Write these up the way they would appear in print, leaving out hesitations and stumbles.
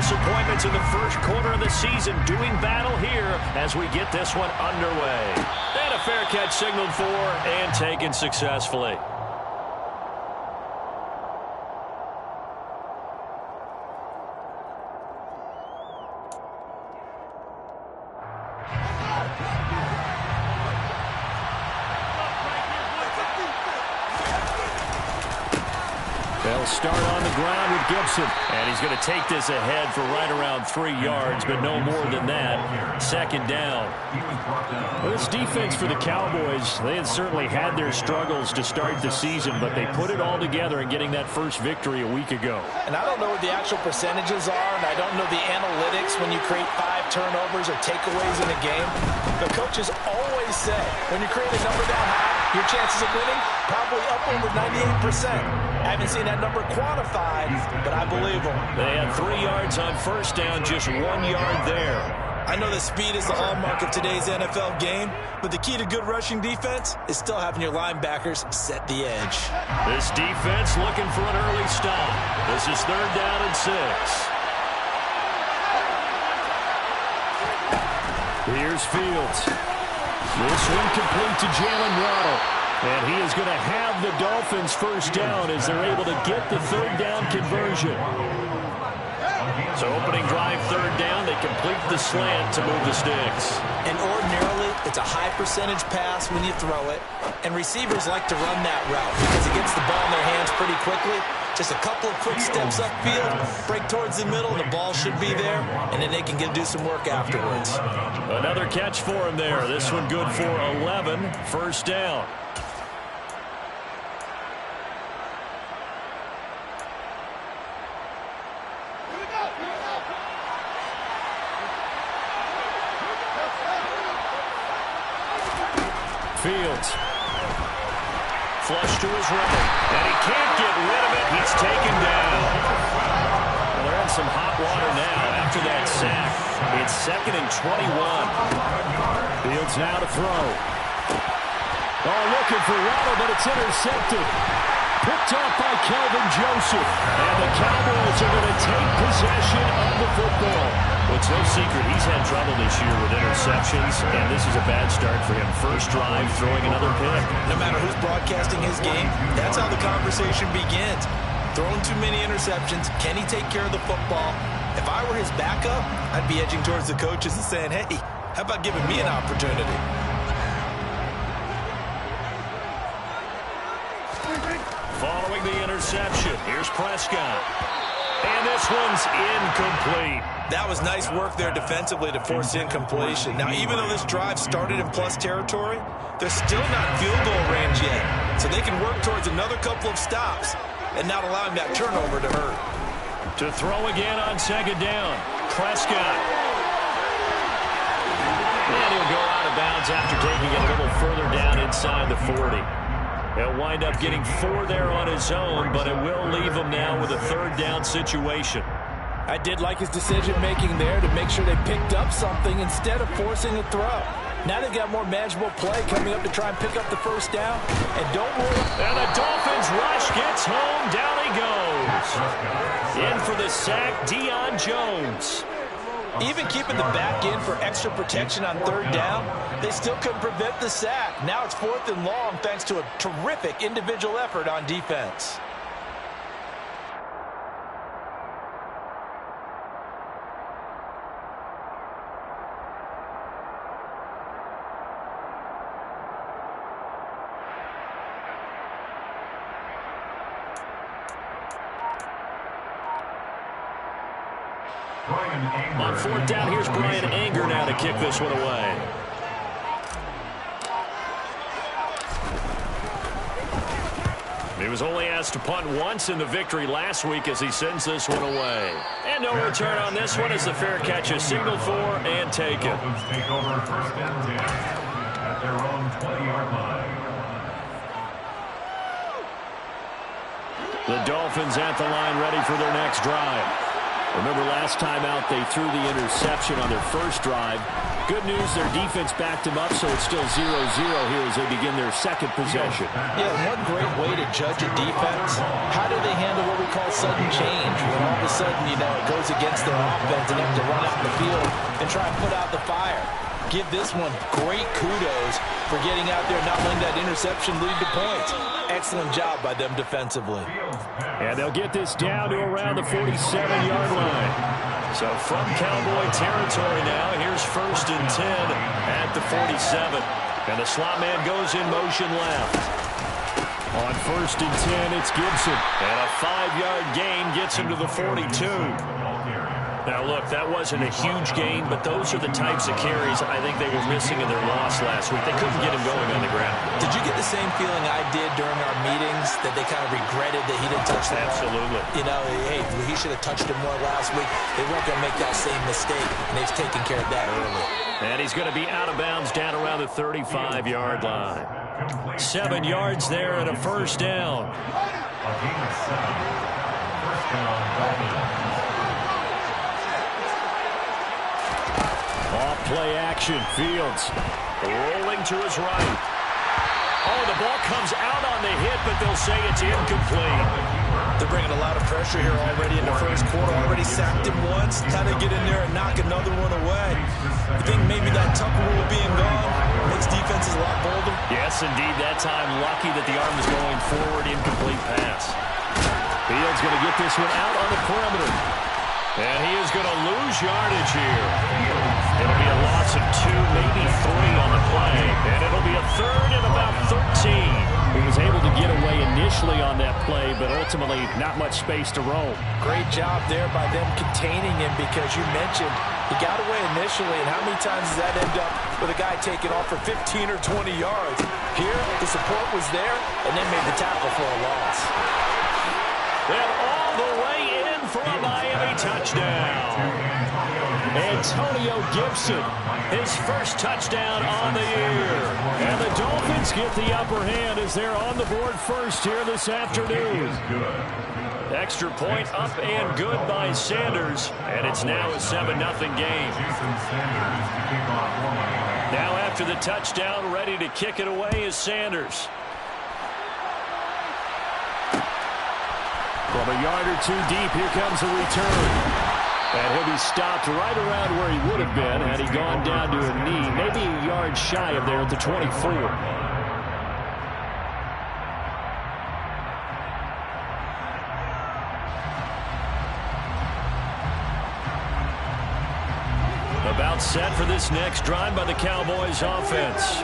disappointments in the first quarter of the season doing battle here as we get this one underway. And a fair catch signaled for and taken successfully. They'll start on the ground with Gibson. And he's going to take this ahead for right around 3 yards, but no more than that. Second down. Well, this defense for the Cowboys, they had certainly had their struggles to start the season, but they put it all together in getting that first victory a week ago. And I don't know what the actual percentages are, and I don't know the analytics when you create 5 turnovers or takeaways in a game. The coaches always say when you create a number down high, your chances of winning probably up over 98%. I haven't seen that number quantified, but I believe them. They had 3 yards on first down, just 1 yard there. I know that speed is the hallmark of today's NFL game, but the key to good rushing defense is still having your linebackers set the edge. This defense looking for an early stop. This is 3rd down and 6. Here's Fields. This one complete to Jalen Waddle. And he is going to have the Dolphins first down as they're able to get the 3rd down conversion. So opening drive 3rd down, they complete the slant to move the sticks. And ordinarily, it's a high percentage pass when you throw it. And receivers like to run that route because it gets the ball in their hands pretty quickly. Just a couple of quick steps upfield, break towards the middle, the ball should be there, and then they can do some work afterwards. Another catch for him there. This one good for 11, first down. Fields. Flush to his right. And he can't get rid of it. He's taken down. Well, they're in some hot water now after that sack. It's 2nd and 21. Fields now to throw. Oh, looking for Waddle, but it's intercepted. Picked off by Kelvin Joseph. And the Cowboys are going to take possession of the football. Well, it's no secret he's had trouble this year with interceptions, and this is a bad start for him. First drive, throwing another pick. No matter who's broadcasting his game, that's how the conversation begins. Throwing too many interceptions, can he take care of the football? If I were his backup, I'd be edging towards the coaches and saying, hey, how about giving me an opportunity? Following the interception, here's Prescott. And this one's incomplete. That was nice work there defensively to force incompletion. Now, even though this drive started in plus territory, they're still not in field goal range yet. So they can work towards another couple of stops and not allowing that turnover to hurt. To throw again on 2nd down, Prescott. And he'll go out of bounds after taking it a little further down inside the 40. He'll wind up getting 4 there on his own, but it will leave him now with a 3rd down situation. I did like his decision-making there to make sure they picked up something instead of forcing a throw. Now they've got more manageable play coming up to try and pick up the first down. And don't worry. And the Dolphins rush gets home. Down he goes. In for the sack, Deion Jones. Even keeping the back in for extra protection on 3rd down, they still couldn't prevent the sack. Now it's 4th and long thanks to a terrific individual effort on defense. On 4th down, here's Brian Anger now to kick this one away. He was only asked to punt once in the victory last week as he sends this one away. And no return on this one as the fair catch is signaled for and taken. Dolphins take over 1st and 10 at their own 20-yard line. The Dolphins at the line ready for their next drive. Remember last time out they threw the interception on their first drive. Good news, their defense backed them up, so it's still 0-0 here as they begin their second possession. Yeah, one great way to judge a defense, how do they handle what we call sudden change? When all of a sudden, it goes against their offense and they have to run out in the field and try and put out the fire. Give this one great kudos for getting out there and not letting that interception lead to points. Excellent job by them defensively. And they'll get this down to around the 47-yard line. So from Cowboy territory now, here's 1st and 10 at the 47. And the slot man goes in motion left. On 1st and 10, it's Gibson. And a 5-yard gain gets him to the 42. Now, look, that wasn't a huge gain, but those are the types of carries I think they were missing in their loss last week. They couldn't get him going on the ground. Did you get the same feeling I did during our meetings, that they kind of regretted that he didn't touch the ball? Absolutely. Hey, he should have touched him more last week. They weren't going to make that same mistake, and they've taken care of that early. And he's going to be out of bounds down around the 35-yard line. 7 yards there and a 1st down. A gain of 7. 1st down, Dolphins. Off-play action. Fields rolling to his right. Oh, the ball comes out on the hit, but they'll say it's incomplete. They're bringing a lot of pressure here already in the first quarter. Already sacked him once. Got to get in there and knock another one away. You think maybe that Tucker rule being gone makes defenses a lot bolder? Yes, indeed. That time, lucky that the arm was going forward. Incomplete pass. Fields going to get this one out on the perimeter. And he is going to lose yardage here. It'll be a loss of 2, maybe 3 on the play. And it'll be a 3rd and about 13. He was able to get away initially on that play, but ultimately not much space to roam. Great job there by them containing him, because you mentioned he got away initially, and how many times does that end up with a guy taking off for 15 or 20 yards? Here, the support was there, and then made the tackle for a loss. And all the way in for a Miami touchdown. Antonio Gibson, his first touchdown on the year. And the Dolphins get the upper hand as they're on the board first here this afternoon. Extra point up and good by Sanders. And it's now a 7-0 game. Now after the touchdown, ready to kick it away is Sanders. From a yard or 2 deep, here comes a return. And he'll be stopped right around where he would have been had he gone down to a knee, maybe a yard shy of there at the 24. About set for this next drive by the Cowboys offense.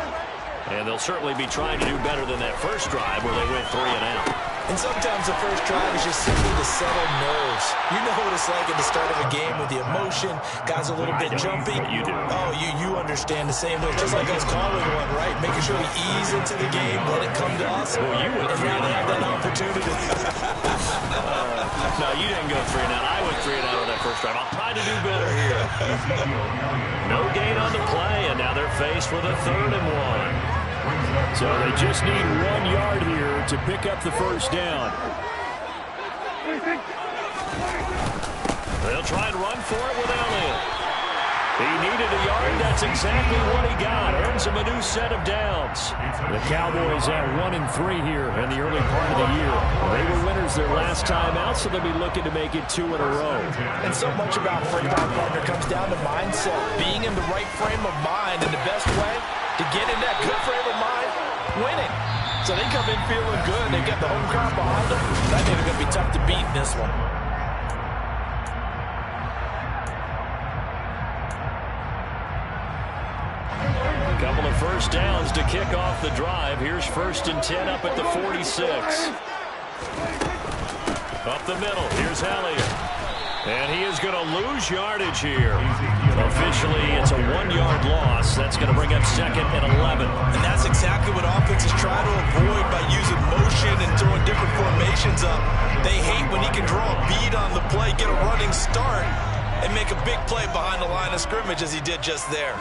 And they'll certainly be trying to do better than that first drive where they went 3 and out. And sometimes the first drive is just simply to settle nerves. You know what it's like at the start of a game with the emotion. Guys a little bit jumpy. You do. Oh, you understand the same way. Just like us calling one, right? Making sure we ease into the game, let it come to us. Well, you went and 3 now and they have out. that opportunity. No, you didn't go 3 and out. I went 3 and out on that first drive. I'll try to do better here. No gain on the play, and now they're faced with a 3rd and 1. So they just need 1 yard here to pick up the first down. They'll try and run for it with Elliott. He needed a yard. That's exactly what he got. Earns him a new set of downs. The Cowboys at 1-3 here in the early part of the year. They were winners their last time out, so they'll be looking to make it 2 in a row. And so much about football, partner, comes down to mindset. Being in the right frame of mind, and the best way to get in that good frame of mind, winning. So they come in feeling good. They get the home crowd behind them. I think it's going to be tough to beat in this one. A couple of first downs to kick off the drive. Here's 1st and 10 up at the 46. Up the middle. Here's Elliott. And he is going to lose yardage here. Officially, it's a 1-yard loss. That's going to bring up 2nd and 11. And that's exactly what offenses try to avoid by using motion and throwing different formations up. They hate when he can draw a bead on the play, get a running start, and make a big play behind the line of scrimmage as he did just there.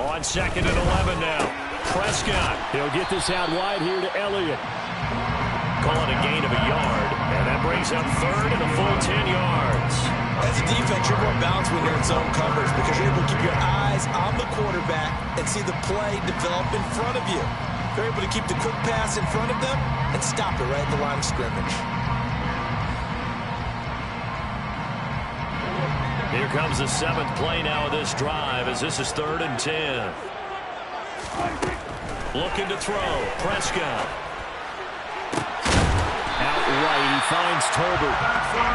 On 2nd and 11 now. Prescott. He'll get this out wide here to Elliott. Call it a gain of a yard. And that That brings up third and a full 10 yards. As a defense, you're more balanced when you're in zone coverage because you're able to keep your eyes on the quarterback and see the play develop in front of you. You're able to keep the quick pass in front of them and stop it right at the line of scrimmage. Here comes the 7th play now of this drive as this is 3rd and 10. Looking to throw. Prescott. Outright, he finds Tolbert.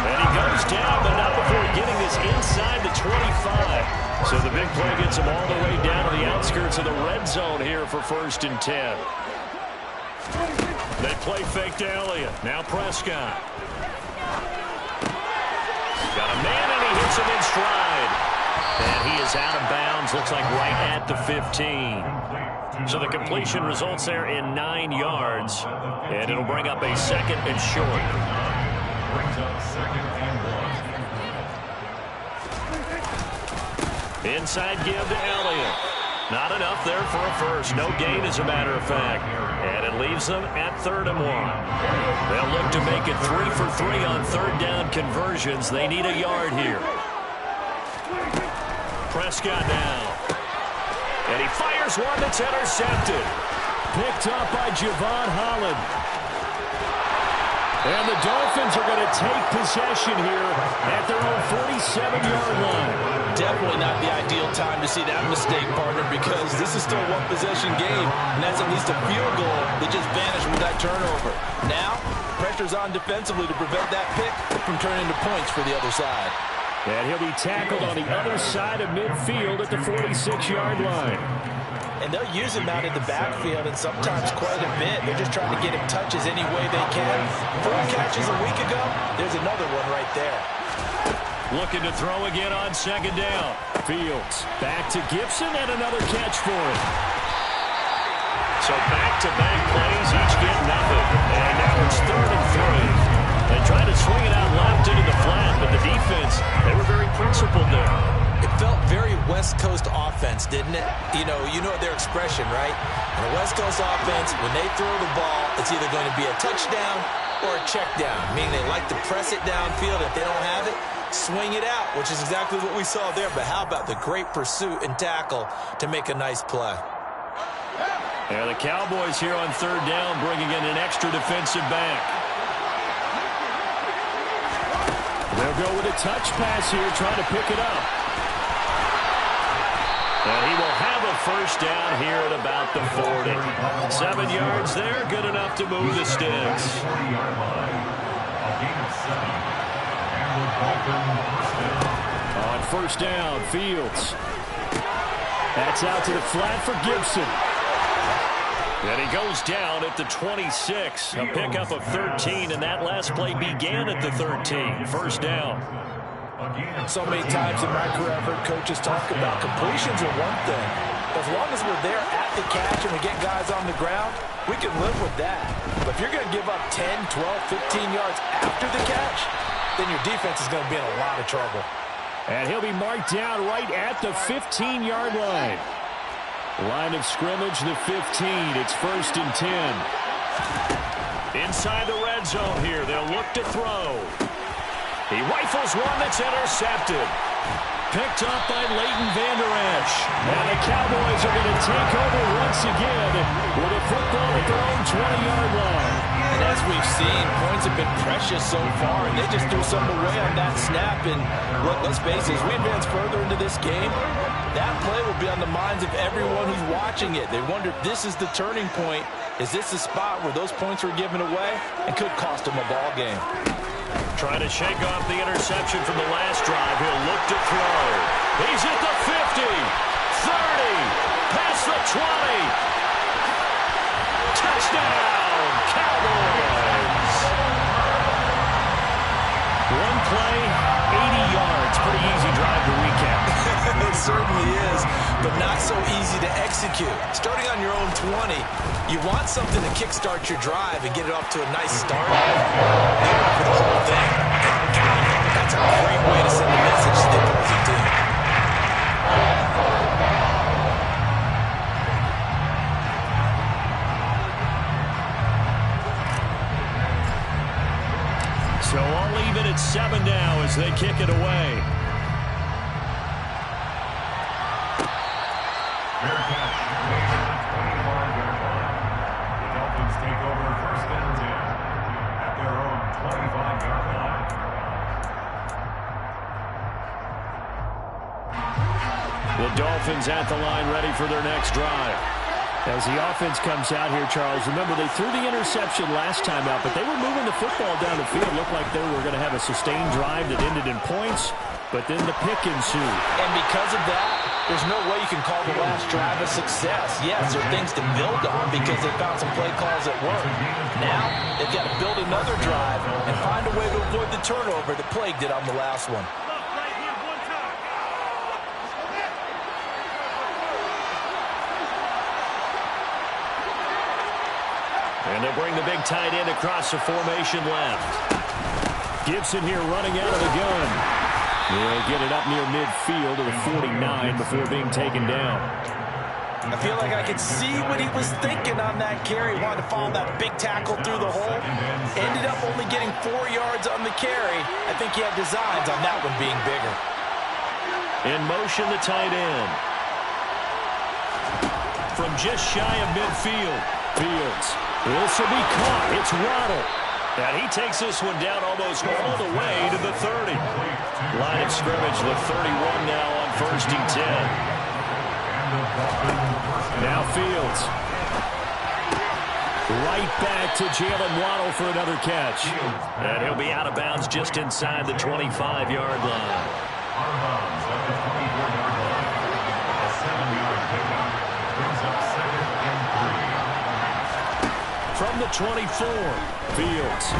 And he goes down, but not before getting this inside the 25. So the big play gets him all the way down to the outskirts of the red zone here for 1st and 10. They play fake to Elliott. Now Prescott. Got a man, and he hits him in stride. And he is out of bounds, looks like right at the 15. So the completion results there in 9 yards. And it'll bring up a 2nd and short. Brings up 2nd and 1. Inside give to Elliott. Not enough there for a first. No gain, as a matter of fact. And it leaves them at 3rd and 1. They'll look to make it 3 for 3 on 3rd down conversions. They need a yard here. Prescott now. And he fires one that's intercepted. Picked up by Javon Holland. And the Dolphins are going to take possession here at their own 47-yard line. Definitely not the ideal time to see that mistake, partner, because this is still a one-possession game, and that's at least a field goal that just vanished with that turnover. Now, pressure's on defensively to prevent that pick from turning into points for the other side. And he'll be tackled on the other side of midfield at the 46-yard line. And they'll use him out in the backfield, and sometimes quite a bit. They're just trying to get him touches any way they can. 4 catches a week ago, there's another one right there. Looking to throw again on 2nd down. Fields back to Gibson, and another catch for him. So back-to-back plays, each get nothing. And now it's 3rd and 3. They tried to swing it out left into the flat, but the defense, they were very principled there. It felt very West Coast offense, didn't it? You know their expression, right? In a West Coast offense, when they throw the ball, it's either going to be a touchdown or a check down, meaning they like to press it downfield. If they don't have it, swing it out, which is exactly what we saw there. But how about the great pursuit and tackle to make a nice play? Yeah, the Cowboys here on 3rd down bringing in an extra defensive back. They'll go with a touch pass here, trying to pick it up. And he will have a 1st down here at about the 40. 7 yards there, good enough to move the sticks. 40-yard line. A gain of 7. And the Dolphins On 1st down, Fields. That's out to the flat for Gibson. And he goes down at the 26. A pickup of 13, and that last play began at the 13. 1st down. So many times in my career, I've heard coaches talk about completions are one thing. As long as we're there at the catch and we get guys on the ground, we can live with that. But if you're going to give up 10, 12, 15 yards after the catch, then your defense is going to be in a lot of trouble. And he'll be marked down right at the 15-yard line. Line of scrimmage, the 15. It's 1st and 10. Inside the red zone here, they'll look to throw. He rifles one that's intercepted. Picked up by Leighton Vander Esch. And the Cowboys are going to take over once again with a football at their own 20-yard line. And as we've seen, points have been precious so far, and they just threw some away on that snap. And look, let's face it, as we advance further into this game, that play will be on the minds of everyone who's watching it. They wonder if this is the turning point. Is this the spot where those points were given away and could cost them a ball game? Trying to shake off the interception from the last drive. He'll look to throw. He's at the 50, 30, past the 20. Touchdown, Cowboys. One play, 80 yards. Pretty easy drive to recap. It certainly is, but not so easy to execute. Starting on your own 20, you want something to kickstart your drive and get it off to a nice start. For the whole thing. That's a great way to send a message to the opposing team. So as they kick it away. Fair catch made at the 25-yard line. The Dolphins take over 1st and 10 at their own 25-yard line. The Dolphins at the line, ready for their next drive. As the offense comes out here, Charles, remember they threw the interception last time out, but they were moving the football down the field. Looked like they were going to have a sustained drive that ended in points, but then the pick ensued. And because of that, there's no way you can call the last drive a success. Yes, there are things to build on because they found some play calls that work. Now, they've got to build another drive and find a way to avoid the turnover that plagued it on the last one. And they bring the big tight end across the formation left. Gibson here running out of the gun. They'll get it up near midfield to the 49 before being taken down. I feel like I could see what he was thinking on that carry. He wanted to follow that big tackle through the hole. Ended up only getting 4 yards on the carry. I think he had designs on that one being bigger. In motion, the tight end. From just shy of midfield. Fields. This will be caught. It's Waddle. And he takes this one down almost all the way to the 30. Line of scrimmage, the 31 now on 1st and 10. Now Fields. Right back to Jalen Waddle for another catch. And he'll be out of bounds just inside the 25-yard line. Out of bounds at the 24-yard line. A 7-yard pickup brings up 2nd and 3. From the 24, Fields.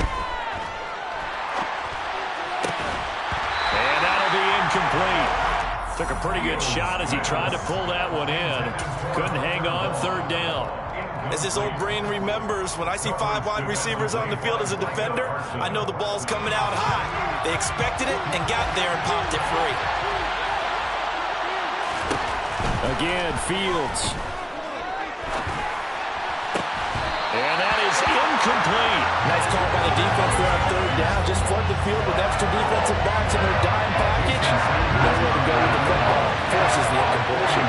And that'll be incomplete. Took a pretty good shot as he tried to pull that one in. Couldn't hang on, 3rd down. As this old brain remembers, when I see 5 wide receivers on the field as a defender, I know the ball's coming out high. They expected it and got there and popped it free. Again, Fields. And that is incomplete. Nice call by the defense there on 3rd down. Just flood the field with extra defensive backs in their dime package. Nowhere to go with the football. Forces the incompletion.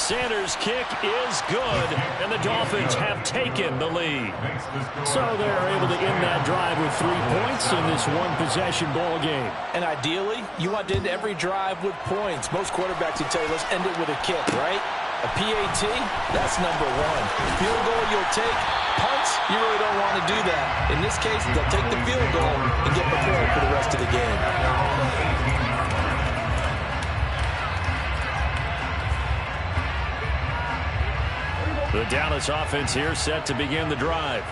Sanders' kick is good, and the Dolphins have taken the lead. So they're able to end that drive with 3 points in this one-possession ball game. And ideally, you want to end every drive with points. Most quarterbacks would tell you, let's end it with a kick, right? A PAT, that's number 1. Field goal you'll take. Punts, you really don't want to do that. In this case, they'll take the field goal and get prepared for the rest of the game. The Dallas offense here set to begin the drive.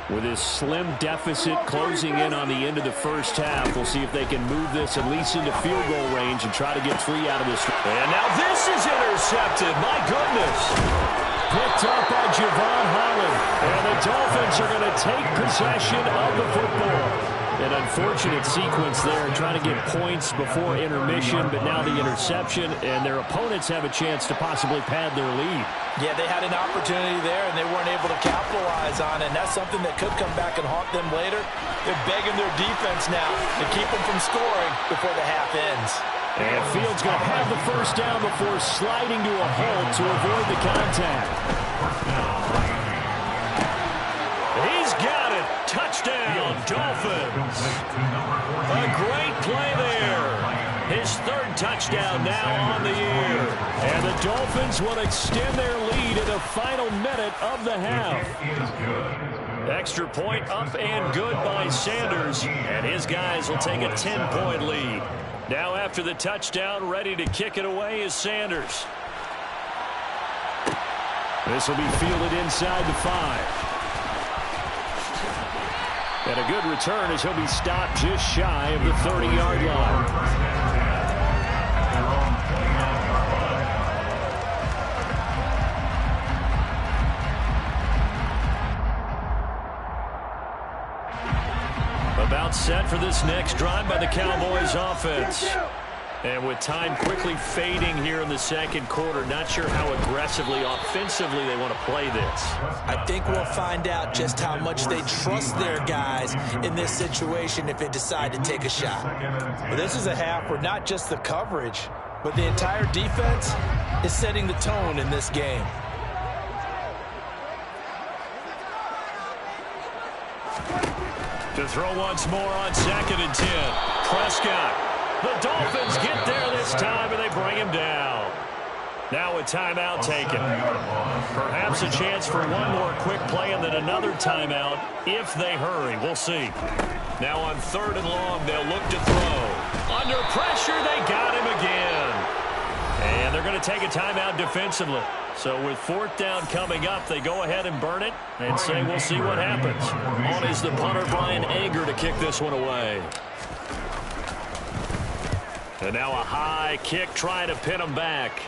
With his slim deficit closing in on the end of the first half, we'll see if they can move this at least into field goal range and try to get 3 out of this. And now this is intercepted. My goodness. Picked up by Javon Holland. And the Dolphins are going to take possession of the football. An unfortunate sequence there, trying to get points before intermission, but now the interception, and their opponents have a chance to possibly pad their lead. Yeah, they had an opportunity there, and they weren't able to capitalize on it, and that's something that could come back and haunt them later. They're begging their defense now to keep them from scoring before the half ends. And Fields going to have the first down before sliding to a halt to avoid the contact. He's got it. Touchdown, Dolphins. A great play there. His 3rd touchdown now on the year. And the Dolphins will extend their lead in the final minute of the half. Extra point up and good by Sanders. And his guys will take a 10-point lead. Now after the touchdown, ready to kick it away is Sanders. This will be fielded inside the 5. And a good return as he'll be stopped just shy of the 30-yard line. About set for this next drive by the Cowboys offense. And with time quickly fading here in the second quarter, not sure how aggressively, offensively they want to play this. I think we'll find out just how much they trust their guys in this situation if they decide to take a shot. But this is a half where not just the coverage, but the entire defense is setting the tone in this game. To throw once more on 2nd and 10. Prescott. The Dolphins get there this time, and they bring him down. Now a timeout taken. Perhaps a chance for one more quick play and then another timeout if they hurry. We'll see. Now on 3rd and long, they'll look to throw. Under pressure, they got him again. And they're going to take a timeout defensively. So with 4th down coming up, they go ahead and burn it and say we'll see what happens. On is the punter, Brian Anger, to kick this one away. And now a high kick trying to pin him back.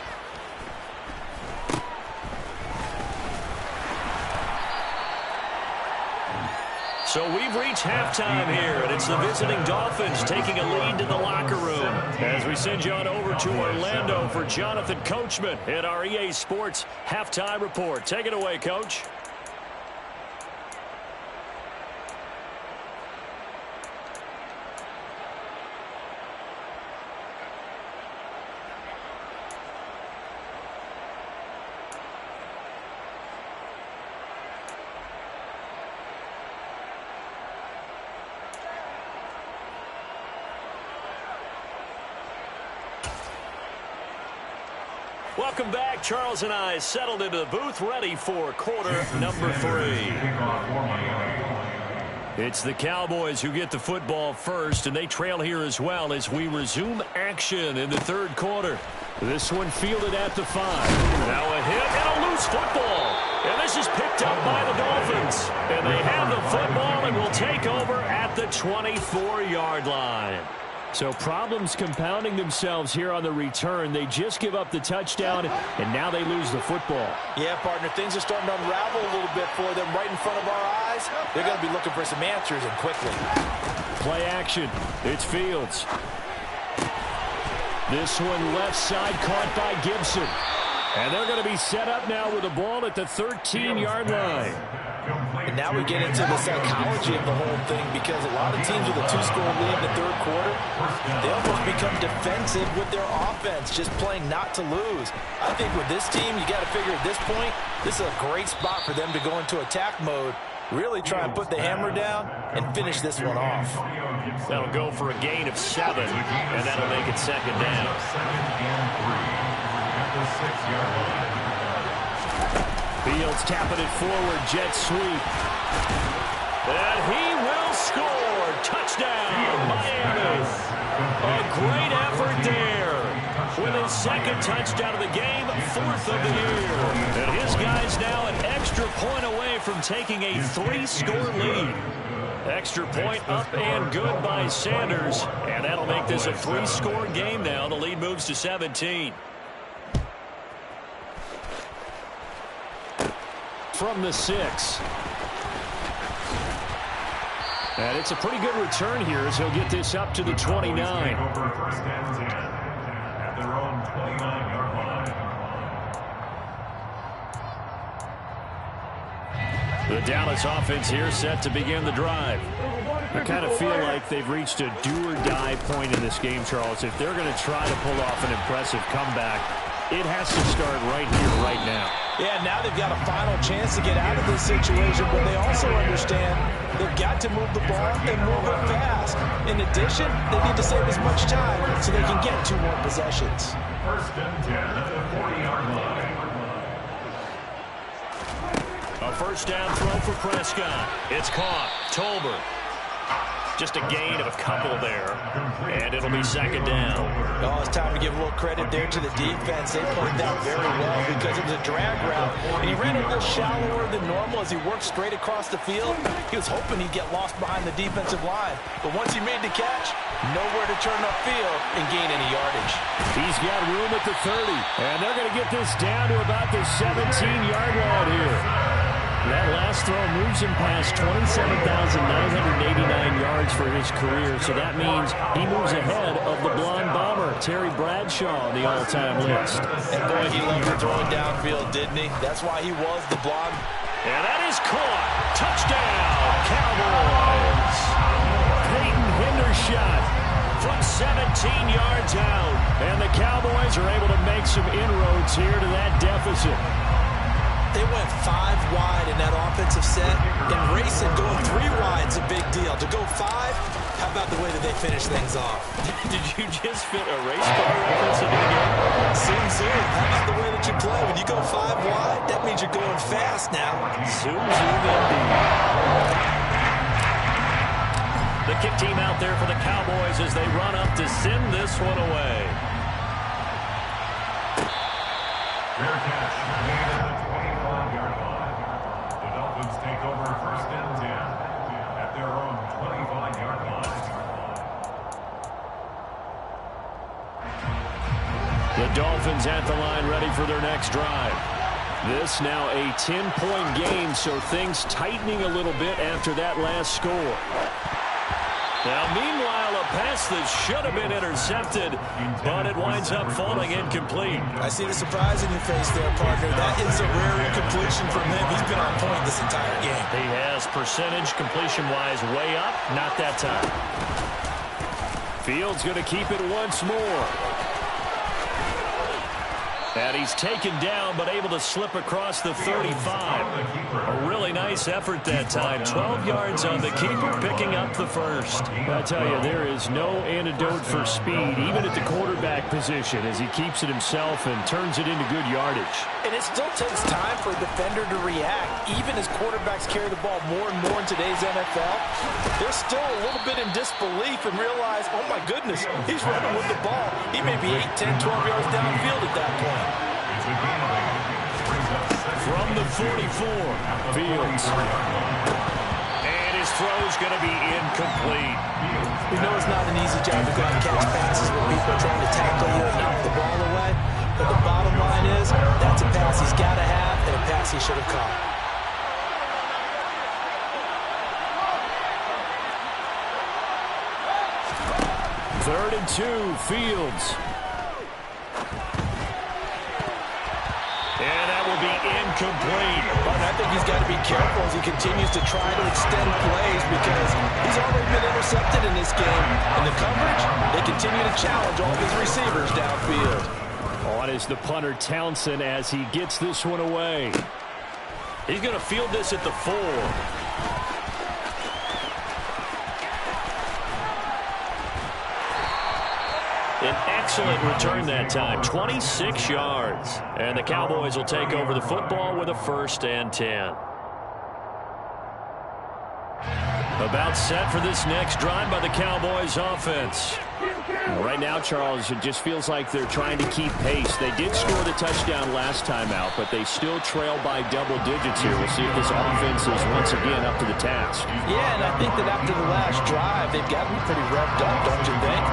So we've reached halftime here, and it's the visiting Dolphins taking a lead to the locker room. As we send you on over to Orlando for Jonathan Coachman at our EA Sports Halftime Report. Take it away, Coach. Welcome back. Charles and I settled into the booth, ready for quarter number 3. It's the Cowboys who get the football first, and they trail here as well as we resume action in the 3rd quarter. This one fielded at the 5. Now a hit and a loose football. And this is picked up by the Dolphins. And they have the football and will take over at the 24-yard line. So problems compounding themselves here on the return. They just give up the touchdown, and now they lose the football. Yeah, partner, things are starting to unravel a little bit for them right in front of our eyes. They're going to be looking for some answers, and quickly. Play action. It's Fields. This one left side caught by Gibson. And they're going to be set up now with the ball at the 13-yard line. And now we get into the psychology of the whole thing, because a lot of teams with a 2-score lead in the 3rd quarter, they almost become defensive with their offense, just playing not to lose. I think with this team, you got to figure at this point, this is a great spot for them to go into attack mode, really try and put the hammer down and finish this one off. That'll go for a gain of 7, and that'll make it 2nd down. Fields tapping it forward, jet sweep. And he will score. Touchdown, Miami. A great effort there. With his 2nd touchdown of the game, 4th of the year. And his guys now an extra point away from taking a 3-score lead. Extra point up and good by Sanders. And that'll make this a 3-score game now. The lead moves to 17. From the 6. And it's a pretty good return here as he'll get this up to the 29. At their own 29-yard line. The Dallas offense here set to begin the drive. I kind of feel like they've reached a do-or-die point in this game, Charles. If they're going to try to pull off an impressive comeback, it has to start right here, right now. Yeah, now they've got a final chance to get out of this situation, but they also understand they've got to move the ball and move it fast. In addition, they need to save as much time so they can get 2 more possessions. 1st and 10 at the 40-yard line. A 1st down throw for Prescott. It's caught. Tolbert. Just a gain of a couple there. And it'll be 2nd down. Oh, it's time to give a little credit there to the defense. They played that very well because it was a drag route. And he ran a little shallower than normal as he worked straight across the field. He was hoping he'd get lost behind the defensive line. But once he made the catch, nowhere to turn upfield and gain any yardage. He's got room at the 30. And they're going to get this down to about the 17-yard line here. That last last throw moves him past 27,989 yards for his career, so that means he moves ahead of the blonde bomber, Terry Bradshaw, on the all-time list. And boy, he loved to throw it downfield, didn't he? That's why he was the blonde. And that is caught. Touchdown, Cowboys. Peyton Hendershot from 17 yards out. And the Cowboys are able to make some inroads here to that deficit. They went 5 wide in that offensive set. And racing going 3 wide is a big deal. To go 5, how about the way that they finish things off? Did you just fit a race car reference into the game? Soon. How about the way that you play? When you go 5 wide, that means you're going fast now. Zoom indeed. The kick team out there for the Cowboys as they run up to send this one away. Fair catch made at the 25-yard line. The Dolphins take over 1st and 10 at their own 25-yard line. The Dolphins at the line ready for their next drive. This now a 10-point game, so things tightening a little bit after that last score. Now, meanwhile, a pass that should have been intercepted, but it winds up falling incomplete. I see the surprise in your face there, partner. That is a rare incompletion from him. He's been on point this entire game. He has percentage completion-wise way up, not that time. Fields going to keep it once more. And he's taken down, but able to slip across the 35. A really nice effort that time. 12 yards on the keeper, picking up the first. I tell you, there is no antidote for speed, even at the quarterback position, as he keeps it himself and turns it into good yardage. And it still takes time for a defender to react. Even as quarterbacks carry the ball more and more in today's NFL, they're still a little bit in disbelief and realize, oh my goodness, he's running with the ball. He may be 8, 10, 12 yards downfield at that point. From the 44, Fields. And his throw's going to be incomplete. We know it's not an easy job to go out and catch passes when people are trying to tackle you and knock the ball away. But the bottom line is, that's a pass he's got to have and a pass he should have caught. Third and 2, Fields. And that will be incomplete. And I think he's got to be careful as he continues to try to extend plays because he's already been intercepted in this game. And the coverage, they continue to challenge all of his receivers downfield. On is the punter Townsend as he gets this one away. He's going to field this at the 4. An excellent return that time, 26 yards. And the Cowboys will take over the football with a 1st and 10. About set for this next drive by the Cowboys offense. Right now, Charles, it just feels like they're trying to keep pace. They did score the touchdown last time out, but they still trail by double digits here. We'll see if this offense is once again up to the task. Yeah, and I think that after the last drive, they've gotten pretty revved up, don't you think?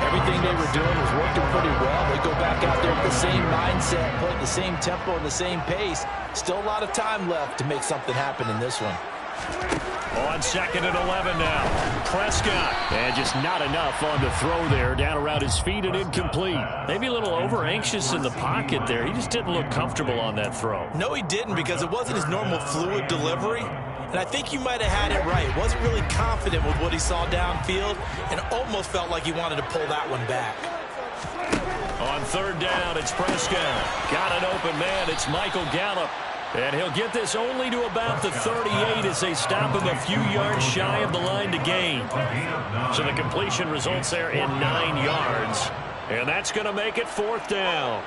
Everything they were doing was working pretty well. They go back out there with the same mindset, playing the same tempo and the same pace. Still a lot of time left to make something happen in this one. On 2nd and 11 now. Prescott. And just not enough on the throw there. Down around his feet and incomplete. Maybe a little over-anxious in the pocket there. He just didn't look comfortable on that throw. No, he didn't because it wasn't his normal fluid delivery. And I think you might have had it right. Wasn't really confident with what he saw downfield and almost felt like he wanted to pull that one back. On 3rd down, it's Prescott. Got an open man. It's Michael Gallup. And he'll get this only to about the 38 as they stop him a few yards shy of the line to gain. So the completion results there in 9 yards. And that's going to make it 4th down.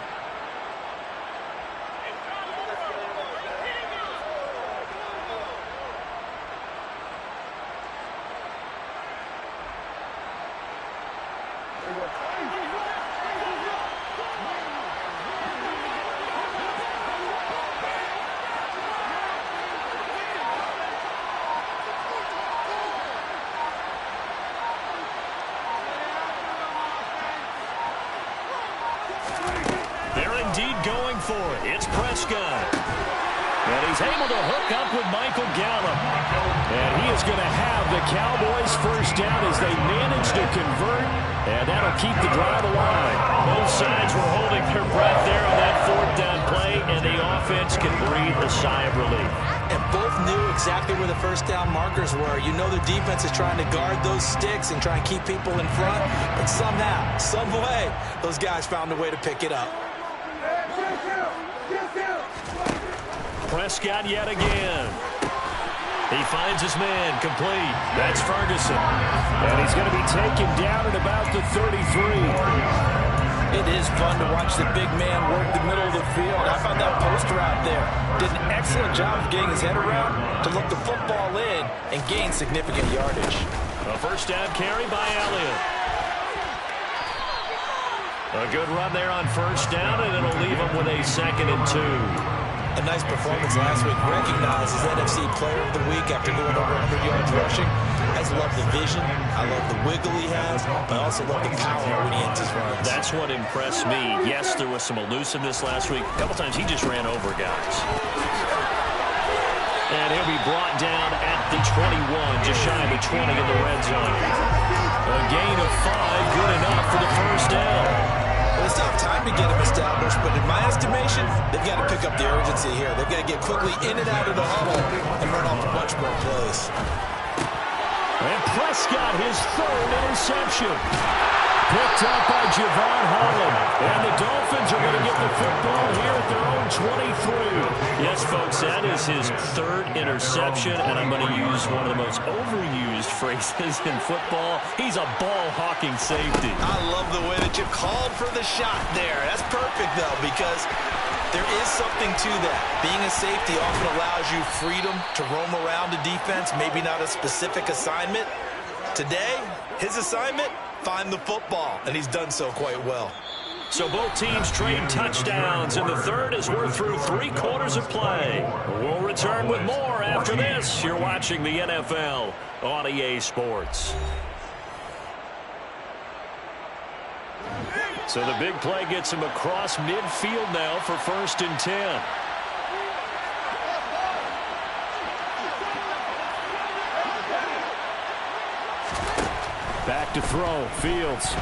They're indeed going for it. It's Prescott. And he's able to hook up with Michael Gallup. And he is going to have the Cowboys first down as they manage to convert. And that'll keep the drive alive. Both sides were holding their breath there on that fourth down play, and the offense can breathe a sigh of relief. And both knew exactly where the first down markers were. You know the defense is trying to guard those sticks and try and keep people in front. But somehow, some way, those guys found a way to pick it up. Prescott yet again. He finds his man complete. That's Ferguson. And he's going to be taken down at about the 33. It is fun to watch the big man work the middle of the field. I found that post route there. Did an excellent job of getting his head around to look the football in and gain significant yardage. A first down carry by Elliott. A good run there on first down, and it'll leave him with a 2nd and 2. A nice performance last week. Recognized as NFC Player of the Week after going over 100 yards rushing. I just love the vision. I love the wiggle he has. But I also love the power when he ends his runs. That's what impressed me. Yes, there was some elusiveness last week. A couple times he just ran over guys. And he'll be brought down at the 21, just shy of the 20 in the red zone. A gain of 5, good enough for the first down. Well, it's not time to get him established, but in my estimation, they've got to pick up the urgency here. They've got to get quickly in and out of the huddle and run off a bunch more plays. And Prescott, his 3rd interception. Picked up by Javon Holland. And the Dolphins are going to get the football here at their own 23. Yes, folks, that is his 3rd interception, and I'm going to use one of the most overused phrases in football. He's a ball-hawking safety. I love the way that you called for the shot there. That's perfect, though, because there is something to that. Being a safety often allows you freedom to roam around a defense, maybe not a specific assignment. Today, his assignment, find the football, and he's done so quite well. So both teams trade touchdowns, and the third as we're through 3 quarters of play. We'll return with more after this. You're watching the NFL on EA Sports. So the big play gets him across midfield now for 1st and 10. Back to throw, Fields.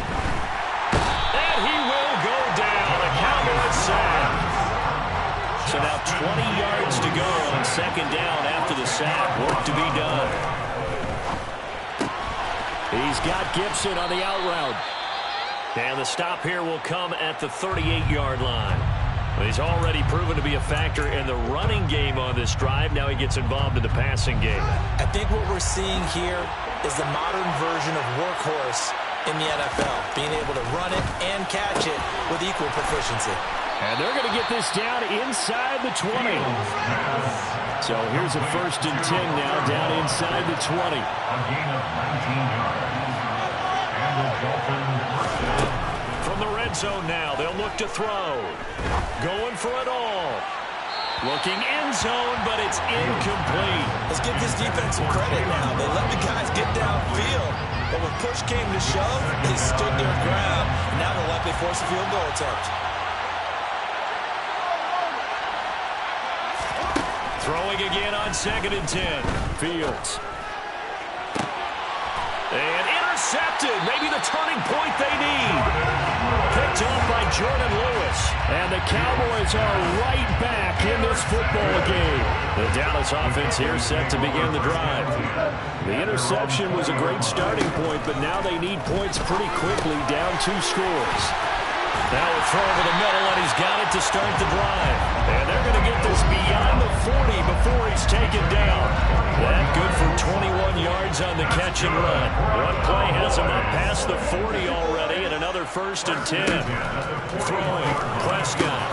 And he will go down, a Cowboys sack. So now 20 yards to go on 2nd down after the sack. Work to be done. He's got Gibson on the out route. And the stop here will come at the 38-yard line. He's already proven to be a factor in the running game on this drive. Now he gets involved in the passing game. I think what we're seeing here is the modern version of workhorse in the NFL, being able to run it and catch it with equal proficiency. And they're going to get this down inside the 20. So here's a 1st and 10 now, down inside the 20. A gain of 19 yards. And the Dolphins. From the red zone now, they'll look to throw. Going for it all. Looking end zone, but it's incomplete. Let's give this defense some credit now. They let the guys get downfield, but when push came to shove, they stood their ground, and now they'll likely force a field goal attempt. Throwing again on 2nd and 10. Fields. And intercepted. Maybe the turning point they need. Picked up by Jordan Lewis. And the Cowboys are right back in this football game. The Dallas offense here set to begin the drive. The interception was a great starting point, but now they need points pretty quickly, down 2 scores. Now a throw over the middle, and he's got it to start the drive. And they're going to get this beyond the 40 before he's taken down. That good for 21 yards on the catch and run. One play has him up past the 40 already, and another 1st and 10. Throwing, Prescott.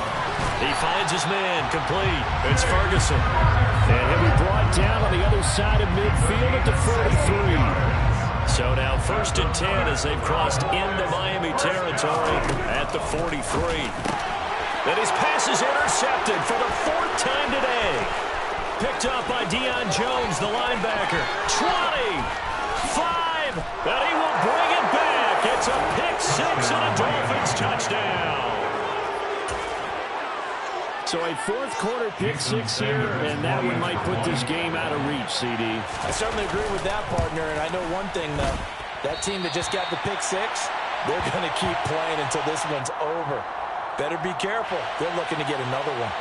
He finds his man, complete. It's Ferguson. And he'll be brought down on the other side of midfield at the 43. So now 1st and 10 as they've crossed into Miami territory at the 43. And his pass is intercepted for the 4th time today. Picked up by Deion Jones, the linebacker. 20, 5, and he will bring it back. It's a pick 6 and a Dolphins touchdown. So a fourth quarter pick six here, and that one might put this game out of reach, CD. I certainly agree with that, partner, and I know one thing, though. That team that just got the pick six, they're going to keep playing until this one's over. Better be careful. They're looking to get another one.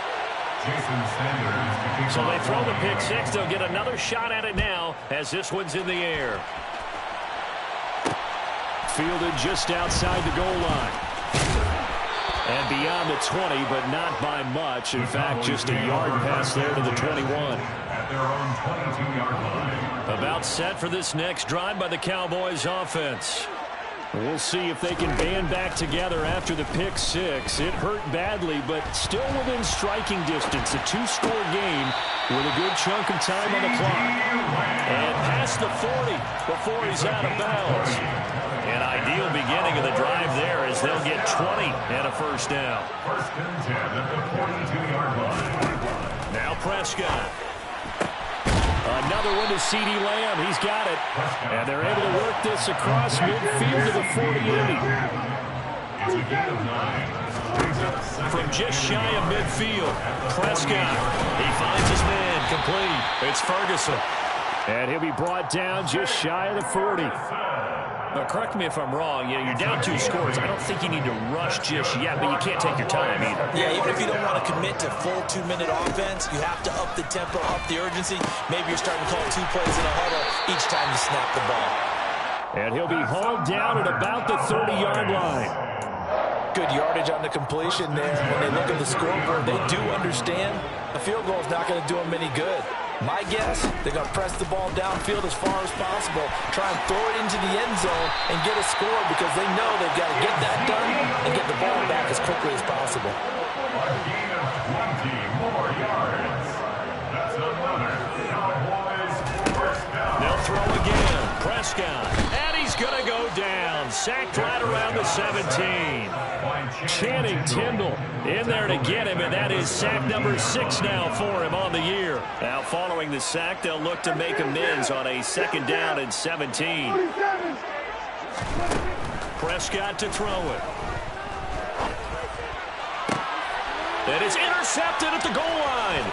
So they throw the pick six. They'll get another shot at it now as this one's in the air. Fielded just outside the goal line. And beyond the 20, but not by much. In fact, just a yard pass there to the 21. At their own 22-yard line. About set for this next drive by the Cowboys offense. We'll see if they can band back together after the pick six. It hurt badly, but still within striking distance. A two-score game with a good chunk of time on the clock. And past the 40 before he's out of bounds. An ideal beginning of the drive there as they'll get 20 and a first down. First and 10 at the 42-yard line. Now Prescott. Another one to CeeDee Lamb. He's got it. And they're able to work this across midfield to the 48. It's a gain of 9. From just shy of midfield, Prescott. He finds his man complete. It's Ferguson. And he'll be brought down just shy of the 40. But correct me if I'm wrong. You're down 2 scores. I don't think you need to rush just yet, but you can't take your time either. Yeah, even if you don't want to commit to full 2-minute offense, you have to up the tempo, up the urgency. Maybe you're starting to call 2 plays in a huddle each time you snap the ball. And he'll be hauled down at about the 30-yard line. Good yardage on the completion there. When they look at the scoreboard, they do understand a field goal is not going to do them any good. My guess, they're going to press the ball downfield as far as possible, try and throw it into the end zone and get a score because they know they've got to get that done and get the ball back as quickly as possible. A gain of 20 more yards. That's another Cowboys first down. They'll throw again. Prescott. And he's going to go down. Sacked right around the 17. Channing Tindall in there to get him, and that is sack number 6 now for him on the year. Now following the sack, they'll look to make amends on a 2nd down and 17. Prescott to throw it. It is intercepted at the goal line.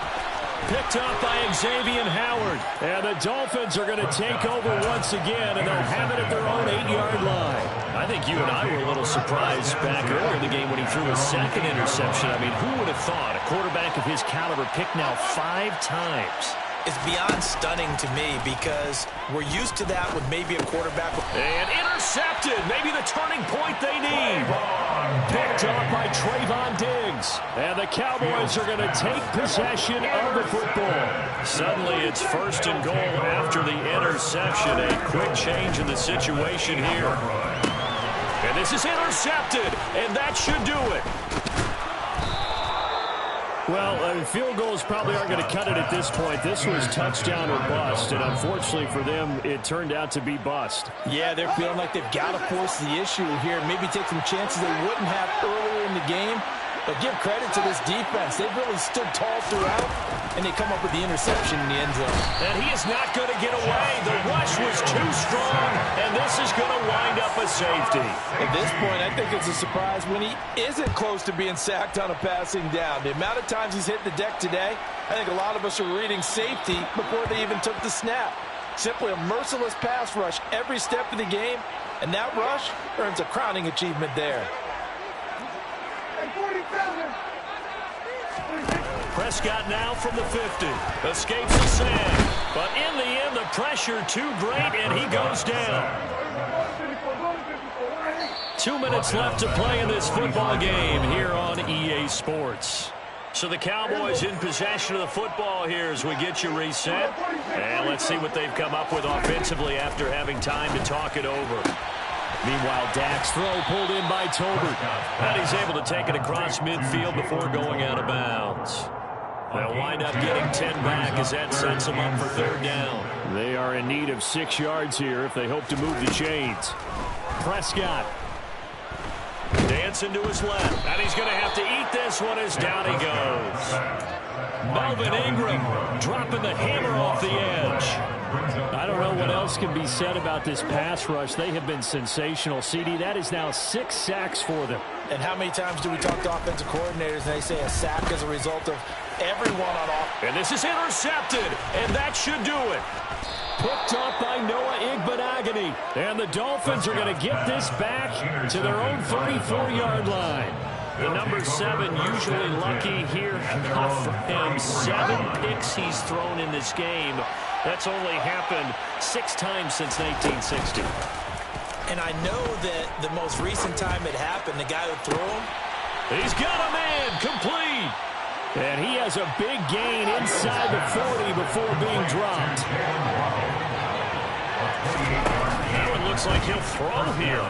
Picked up by Xavier Howard. And the Dolphins are going to take over once again, and they'll have it at their own 8-yard line. I think you and I were a little surprised back earlier in the game when he threw his 2nd interception. I mean, who would have thought a quarterback of his caliber picked now 5 times? It's beyond stunning to me because we're used to that with maybe a quarterback. And intercepted. Maybe the turning point they need. Picked up by Trayvon Diggs. And the Cowboys are going to take possession of the football. Suddenly it's 1st and goal after the interception. A quick change in the situation here. And this is intercepted. And that should do it. Well, field goals probably aren't going to cut it at this point. This was touchdown or bust, and unfortunately for them, it turned out to be bust. Yeah, they're feeling like they've got to force the issue here. Maybe take some chances they wouldn't have earlier in the game. But give credit to this defense. They've really stood tall throughout, and they come up with the interception in the end zone. And he is not going to get away. The rush was too strong, and this is going to wind up a safety. At this point, I think it's a surprise when he isn't close to being sacked on a passing down. The amount of times he's hit the deck today, I think a lot of us are reading safety before they even took the snap. Simply a merciless pass rush every step of the game, and that rush earns a crowning achievement there. Prescott now from the 50. Escapes the sand. But in the end, the pressure too great, and he goes down. 2 minutes left to play in this football game here on EA Sports. So the Cowboys in possession of the football here as we get you reset. And let's see what they've come up with offensively after having time to talk it over. Meanwhile, Dak's throw pulled in by Tolbert. And he's able to take it across midfield before going out of bounds. They'll wind up getting 10 back as that sets them up for 3rd down. They are in need of 6 yards here if they hope to move the chains. Prescott. Dancing to his left. And he's going to have to eat this one as down he goes. Melvin Ingram dropping the hammer off the edge. I don't know what else can be said about this pass rush. They have been sensational. CD, that is now 6 sacks for them. And how many times do we talk to offensive coordinators and they say a sack as a result of everyone on offense? And this is intercepted, and that should do it. Picked up by Noah Igbinoghene. And the Dolphins are going to get this back to their own 34-yard line. The number 7 usually lucky here. Not for him. 7 picks he's thrown in this game. That's only happened 6 times since 1960. And I know that the most recent time it happened, the guy who threw him, he's got a man complete. And he has a big gain inside the 40 before being dropped. Now it looks like he'll throw here.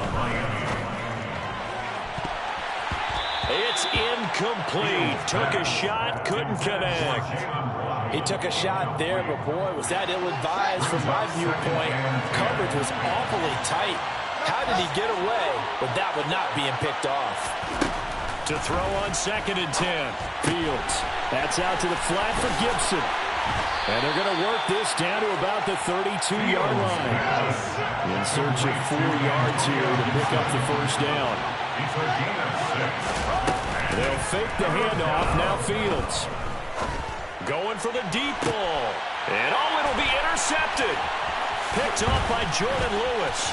It's incomplete. Took a shot, couldn't connect. he took a shot there, but boy, was that ill-advised from my viewpoint. Coverage was awfully tight. How did he get away with that one not being picked off? To throw on 2nd and 10. Fields. That's out to the flat for Gibson. And they're going to work this down to about the 32-yard line. In search of 4 yards here to pick up the first down. They'll fake the handoff. Now Fields. Going for the deep ball. And it'll be intercepted. Picked off by Jordan Lewis.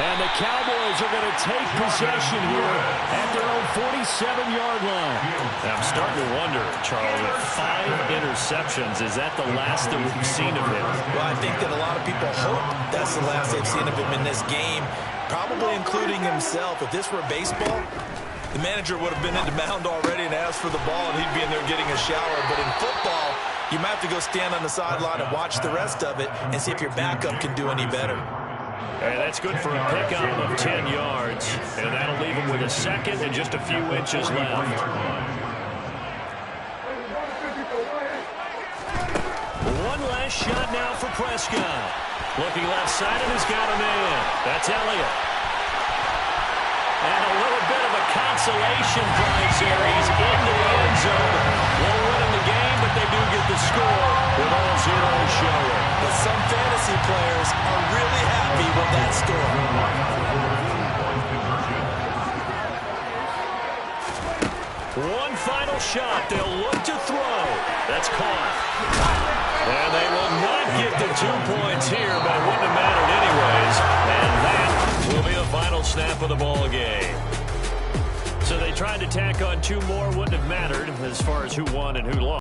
And the Cowboys are going to take possession here at their own 47-yard line. I'm starting to wonder, Charles, with 5 interceptions, is that the last that we've seen of him? Well, I think that a lot of people hope that's the last they've seen of him in this game, probably including himself. If this were baseball, the manager would have been in the mound already and asked for the ball, and he'd be in there getting a shower. But in football, you might have to go stand on the sideline and watch the rest of it and see if your backup can do any better. And that's good for a pickup of 10 yards. And that'll leave him with a 2nd and just a few inches left. One last shot now for Prescott. Looking left side, and he's got a man. That's Elliott. And a little bit of a consolation prize here. He's into the end zone. Won't win in the game, but they do get the score with all zeros showing. But some fantasy players are really happy with that score. One final shot. They'll look to throw. That's caught. And they will not get the 2 points here, but it wouldn't have mattered anyways. And that will be the final snap of the ball game. So they tried to tack on 2 more. Wouldn't have mattered as far as who won and who lost.